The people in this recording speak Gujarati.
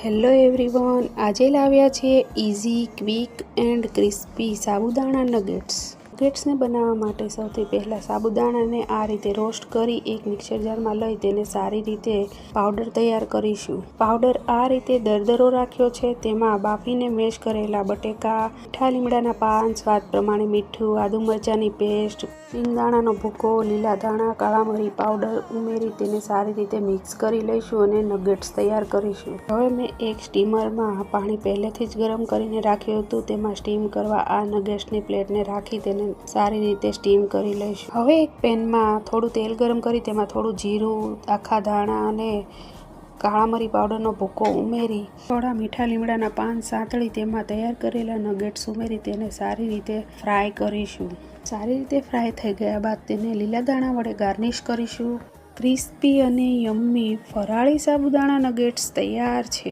હેલો એવરીવન, આજે લાવ્યા છીએ ઇઝી, ક્વિક એન્ડ ક્રિસ્પી સાબુદાણા નગેટ્સ. નગેટ્સને બનાવવા માટે સૌથી પહેલાં સાબુદાણાને આ રીતે રોસ્ટ કરી એક મિક્સર જારમાં લઈ તેને સારી રીતે પાવડર તૈયાર કરીશું. પાવડર આ રીતે દરદરો રાખ્યો છે. તેમાં બાફીને મેશ કરેલા બટેકા, મીઠા લીમડાના પાન, સ્વાદ પ્રમાણે મીઠું, આદુ મરચાંની પેસ્ટ, સિંગદાણાનો ભૂકો, લીલા ધાણા, કાળા મરી પાવડર ઉમેરી તેને સારી રીતે મિક્સ કરી લઈશું અને નગેટ્સ તૈયાર કરીશું. હવે મેં એક સ્ટીમરમાં પાણી પહેલેથી જ ગરમ કરીને રાખ્યું હતું. તેમાં સ્ટીમ કરવા આ નગેટ્સની પ્લેટને રાખી તેને સારી રીતે સ્ટીમ કરી લઈશું. હવે એક પેનમાં થોડું તેલ ગરમ કરી તેમાં થોડું જીરું, આખા ધાણા અને કાળા મરી પાવડરનો ભૂકો ઉમેરી થોડા મીઠા લીમડાના પાન સાંતળી તેમાં તૈયાર કરેલા નગેટ્સ ઉમેરી તેને સારી રીતે ફ્રાય કરીશું. સારી રીતે ફ્રાય થઈ ગયા બાદ તેને લીલા ધાણા વડે ગાર્નિશ કરીશું. ક્રિસ્પી અને યમ્મી ફરાળી સાબુદાણા નગેટ્સ તૈયાર છે.